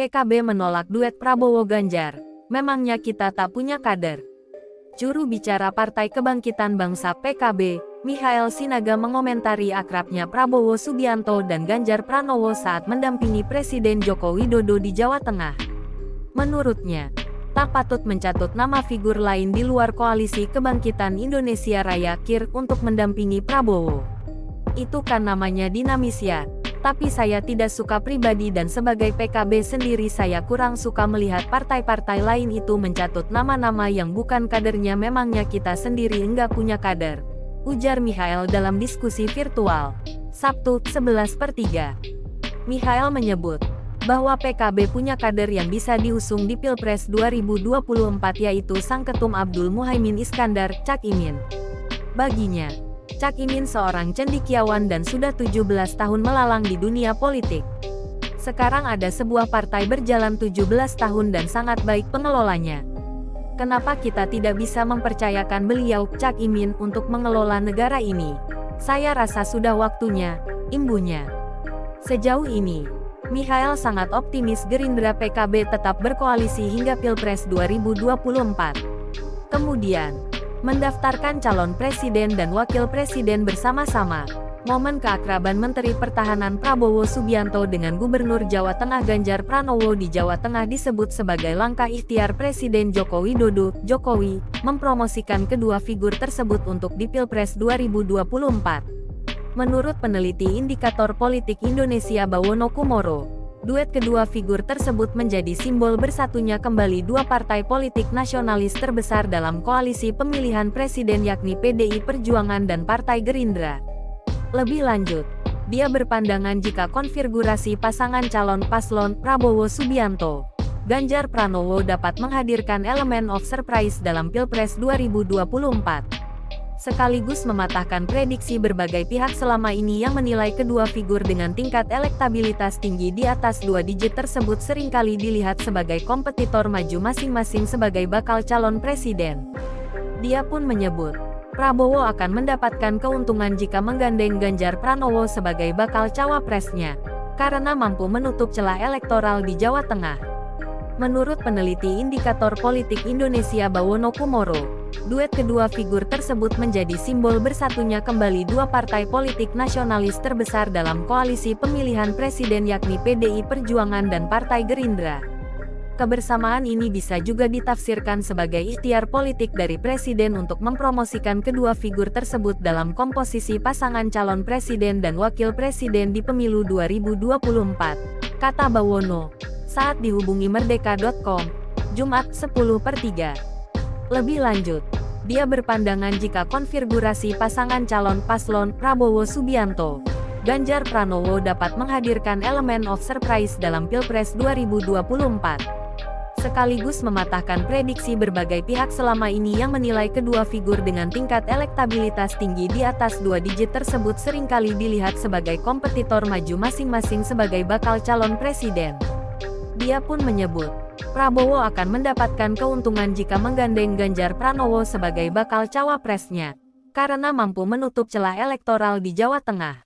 PKB menolak duet Prabowo-Ganjar. Memangnya kita tak punya kader? Juru bicara Partai Kebangkitan Bangsa PKB, Mikhail Sinaga mengomentari akrabnya Prabowo Subianto dan Ganjar Pranowo saat mendampingi Presiden Joko Widodo di Jawa Tengah. Menurutnya, tak patut mencatut nama figur lain di luar Koalisi Kebangkitan Indonesia Raya (KIR) untuk mendampingi Prabowo. Itu kan namanya dinamis ya. Tapi saya tidak suka pribadi dan sebagai PKB sendiri saya kurang suka melihat partai-partai lain itu mencatut nama-nama yang bukan kadernya. Memangnya kita sendiri enggak punya kader? Ujar Mikhail dalam diskusi virtual Sabtu, 11/3. Mikhail menyebut bahwa PKB punya kader yang bisa diusung di Pilpres 2024 yaitu Sang Ketum Abdul Muhaimin Iskandar, Cak Imin. Baginya, Cak Imin seorang cendekiawan dan sudah 17 tahun melalang di dunia politik. Sekarang ada sebuah partai berjalan 17 tahun dan sangat baik pengelolanya. Kenapa kita tidak bisa mempercayakan beliau, Cak Imin, untuk mengelola negara ini? Saya rasa sudah waktunya, imbuhnya. Sejauh ini, Mikhail sangat optimis Gerindra PKB tetap berkoalisi hingga Pilpres 2024. Kemudian, mendaftarkan calon presiden dan wakil presiden bersama-sama. Momen keakraban Menteri Pertahanan Prabowo Subianto dengan Gubernur Jawa Tengah Ganjar Pranowo di Jawa Tengah disebut sebagai langkah ikhtiar Presiden Joko Widodo, Jokowi, mempromosikan kedua figur tersebut untuk di Pilpres 2024. Menurut peneliti Indikator Politik Indonesia Bawono Kumoro, duet kedua figur tersebut menjadi simbol bersatunya kembali dua partai politik nasionalis terbesar dalam koalisi pemilihan presiden yakni PDI Perjuangan dan Partai Gerindra. Lebih lanjut, dia berpandangan jika konfigurasi pasangan calon paslon Prabowo Subianto, Ganjar Pranowo dapat menghadirkan elemen of surprise dalam Pilpres 2024. Sekaligus mematahkan prediksi berbagai pihak selama ini yang menilai kedua figur dengan tingkat elektabilitas tinggi di atas 2 digit tersebut seringkali dilihat sebagai kompetitor maju masing-masing sebagai bakal calon presiden. Dia pun menyebut, Prabowo akan mendapatkan keuntungan jika menggandeng Ganjar Pranowo sebagai bakal cawapresnya, karena mampu menutup celah elektoral di Jawa Tengah. Menurut peneliti Indikator Politik Indonesia Bawono Kumoro, duet kedua figur tersebut menjadi simbol bersatunya kembali dua partai politik nasionalis terbesar dalam koalisi pemilihan presiden yakni PDI Perjuangan dan Partai Gerindra. Kebersamaan ini bisa juga ditafsirkan sebagai ikhtiar politik dari Presiden untuk mempromosikan kedua figur tersebut dalam komposisi pasangan calon presiden dan wakil presiden di pemilu 2024, kata Bawono, saat dihubungi Merdeka.com, Jumat 10/3. Lebih lanjut, dia berpandangan jika konfigurasi pasangan calon paslon Prabowo Subianto, Ganjar Pranowo dapat menghadirkan elemen of surprise dalam Pilpres 2024. Sekaligus mematahkan prediksi berbagai pihak selama ini yang menilai kedua figur dengan tingkat elektabilitas tinggi di atas 2 digit tersebut seringkali dilihat sebagai kompetitor maju masing-masing sebagai bakal calon presiden. Dia pun menyebut, Prabowo akan mendapatkan keuntungan jika menggandeng Ganjar Pranowo sebagai bakal cawapresnya, karena mampu menutup celah elektoral di Jawa Tengah.